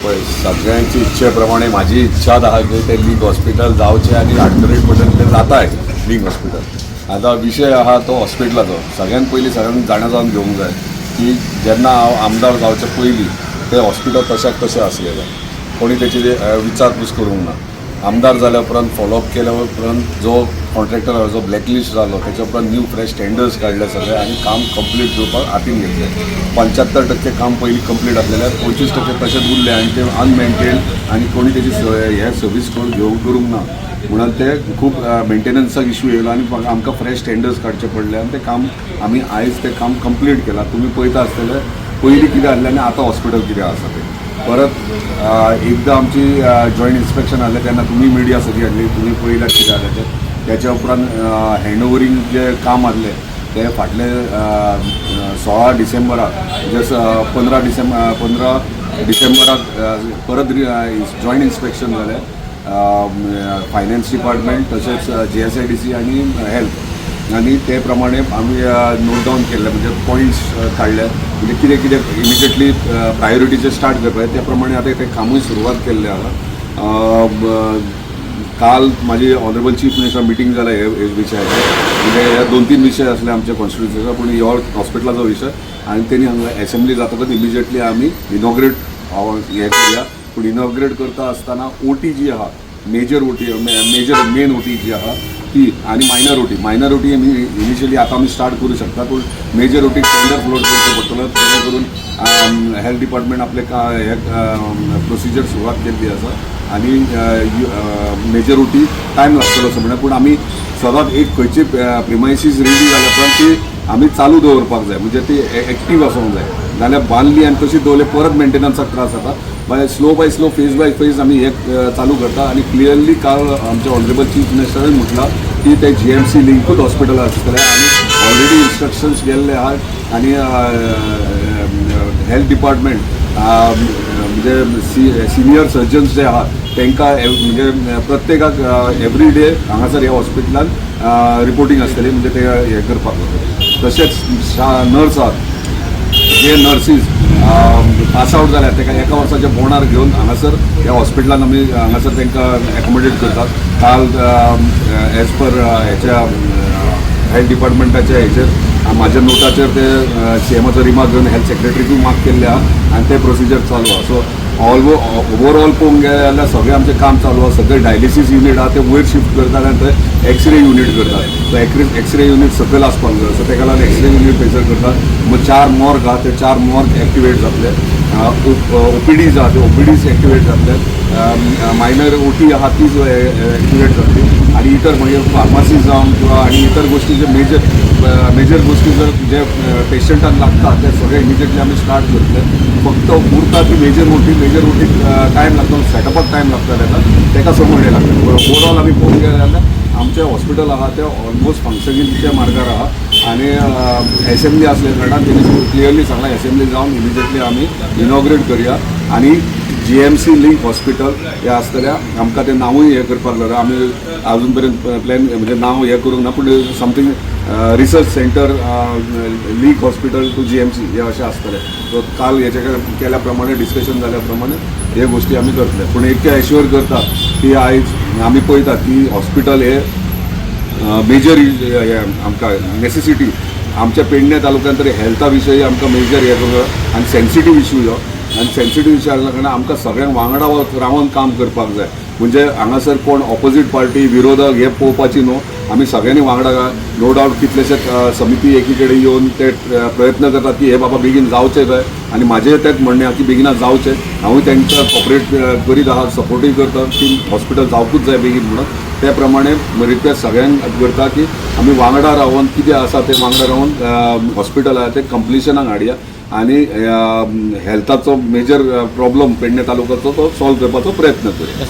पळय सगळ्यांची इच्छेप्रमाणे माझी इच्छा आहा की ते लिंक हॉस्पिटल जावचें आनी आडकरेट पर्यंत ते जाताय लिंक हॉस्पिटल. आता विशय आहा तो हॉस्पिटलाचो. सगळ्यात पयलीं सगळ्यांक जाणा जावन घेवंक जाय की जेन्ना हांव आमदार जावचे पयलीं ते हॉस्पिटल तशाक तशें आसलेलें. कोणी तेची विचारपूस करूंक ना. आमदार जाल्या उपरांत फॉलोअप केल्या उपरांत जो कॉन्ट्रॅक्टर जो ब्लॅकलिस्ट जालो त्याच्या उपरांत न्यू फ्रेश टेंडर्स काडले सगळे आनी काम कंप्लीट करपाक हातीन घेतलें. 75% काम पयलीं कंप्लीट आसलेले, 25% तशेंच उरले आनी ते अनमेंटेन आनी कोणी तेची हे सर्वीस करूंक ना. म्हणून ते खूब मेंटेनन्साक इश्यू येयलो आनी आमकां फ्रेश टेंडर्स काडचे पडले आनी ते काम आमी आयज ते काम कंप्लीट केलां. तुमी पळयता आसतले पयलीं कितें आसलें आनी आतां हॉस्पिटल कितें आसा तें. परत एकदां आमची जॉयंट इन्स्पेक्शन आसलें तेन्ना तुमी मिडिया सगळी हाडली, तुमी पळयलां कितें जालें तें. त्याच्या उपरांत हँडओवरींग जे काम आसलें ते फाटले 16 डिसेंबराक म्हणजे 15 डिसेंबराक परत जॉयंट इन्स्पेक्शन जालें. फायनान्स डिपार्टमेंट तशेंच JSIDC आनी हेल्थ आनी ते प्रमाणे आमी नोट डावन केल्ले म्हणजे पॉयंट्स काडले म्हणजे कितें कितें इमिजिएटली प्रायोरिटीचे स्टार्ट करपाक त्या प्रमाणे आतां तें कामूय सुरवात केल्लें आहा. काल माझी ऑनरेबल चीफ मिनिस्टर मिटींग जाल्या हे विशयाचेर म्हणजे हे 2-3 विशय आसले आमच्या कॉन्स्टिट्युन्सीचो पूण हो हॉस्पिटलाचो विशय आनी तेणी हांगा एसेंब्ली जातकच इमिजिएटली आमी इनॉग्रेट हे करूया. पूण इनॉग्रेट करता आसतना OT जी आहा मेजर मेन OT जी आहा ती आनी मायनर OT आमी इनिशियली आतां आमी स्टार्ट करूं शकता पूण मेजर OT टेंडर फ्लोट करचो पडटलो जेणे करून हेल्थ डिपार्टमेंट आपले हे प्रोसिजर सुरवात केल्ली आसा आनी मेजर OT टायम लागतलो असो म्हणल्यार. पूण आमी सदांच एक खंयची प्रिमायसीस रेडी जाल्या उपरांत ती आमी चालू दवरपाक जाय म्हणजे ती एक्टीव आसूंक जाय. नाल्यार बांदली आनी तशी दवरले परत मेंटेनन्साक त्रास जाता. By slow phase by phase आमी हे चालू करता आनी क्लियरली काल आमच्या ऑनरेबल चीफ मिनिस्टरान म्हटलां की ते GMC लिंकूच हॉस्पिटल आसतलें आनी ऑलरेडी इन्स्ट्रक्शन्स गेल्ले आहात आनी हेल्थ डिपार्टमेंट म्हणजे सिनियर सर्जन्स जे आहात तांकां म्हणजे प्रत्येकाक एवरी डे हांगासर ह्या हॉस्पिटलान रिपोर्टींग आसतली म्हणजे ते हे करपाक लागतले. तशेंच नर्स आहात जे नर्सीस पास आउट जाल्यात ताका एका वर्साच्या बोणार घेवन हांगासर ह्या हॉस्पिटलान आमी हांगासर तांकां एकोमोडेट करतात. काल एज पर हेच्या हेल्थ डिपार्टमेंटाच्या हेचेर म्हाज्या नोटाचेर ते CMचो रिमार्क घेवन हेल्थ सेक्रेटरीकूय मार्क केल्ले आहा आनी ते प्रोसिजर चालू आहा. सो ओवरऑल पळोवंक गेले जाल्यार सगळें आमचें काम चालू आहा. सगळे डायलिसीस युनीट आहा ते वयर शिफ्ट करतात आनी थंय एक्सरे युनीट करतात. सो एक्सरे युनीट सकयल आसपाक जाय सो ताका लागून एक्सरे युनीट थंयसर करतात. मग 4 मॉर्ग आहा ते 4 मॉर्ग एक्टिवेट जातले. OPDs आहा ते OPDs एक्टिवेट जातले. मायनर OT आहा तीच एक्टिवेट जातली आनी इतर म्हणजे फार्मासी जावं किंवा आनी इतर गोष्टी जे मेजर गोष्टी जर जे पेशंटांक लागतात ते सगळे इमिजिएटली आमी स्टार्ट करतले. फक्त उरता ती मेजर OT टायम लागतो सेटअपाक टायम लागता ताका 6 म्हयने लागतले. ओवरऑल आमी पळोवंक गेले जाल्यार आमचे हॉस्पिटल आहा ते ऑलमोस्ट फंक्शनिंगच्या मार्गार आहा आनी एसेंब्ली असल्या कारणान तेणी क्लियरली सांगला एसेंब्ली जावन इमिजिएटली आमी इनॉग्रेट करूया आनी GMC लिंक हॉस्पिटल हे आसतल्या आमकां तें नांवूय हे करपाक लागला. आमी अजून पर्यंत प्लॅन म्हणजे नांव हे करूंक ना पूण something research center link hospital to GMC हे अशें आसतलें. सो काल हेचे केल्या प्रमाणे डिस्कशन जाल्या प्रमाणे हे गोष्टी आमी करतले. पूण एक एश्युअर करता की आयज आमी पळयतात की हॉस्पिटल हे मेजर हे आमकां नेसेसिटी आमच्या पेडणे तालुक्यांत तरी हेल्था विशयी आमकां मेजर हे करूं आनी सेन्सिटीव इश्यू हो आनी सेन्सिटीव इश्यू आसल्या कारणान आमकां सगळ्यांक वांगडा रावन काम करपाक जाय. म्हणजे हांगासर कोण ऑपोजीट पार्टी विरोधक हे पळोवपाची न्हू. आमी सगळ्यांनी वांगडा नो डावट कितलेशेच समिती एकी कडेन येवन ते प्रयत्न करतात की हे बाबा बेगीन जावचें जाय आनी म्हाजें तेंच म्हणणें आहा की बेगिना जावचें. हांवूय तांकां कॉपरेट करीत आहा सपोर्टूय करता की हॉस्पिटल जावपूच जाय बेगीन म्हणून. त्या प्रमाणे रिक्वेस्ट सगळ्यांक करता की आमी वांगडा रावन कितें आसा ते वांगडा रावन हॉस्पिटल आहा ते कंप्लिशनाक हाडया आनी हेल्थाचो मेजर प्रॉब्लम पेडणे तालुक्याचो तो सॉल्व करपाचो प्रयत्न करूया.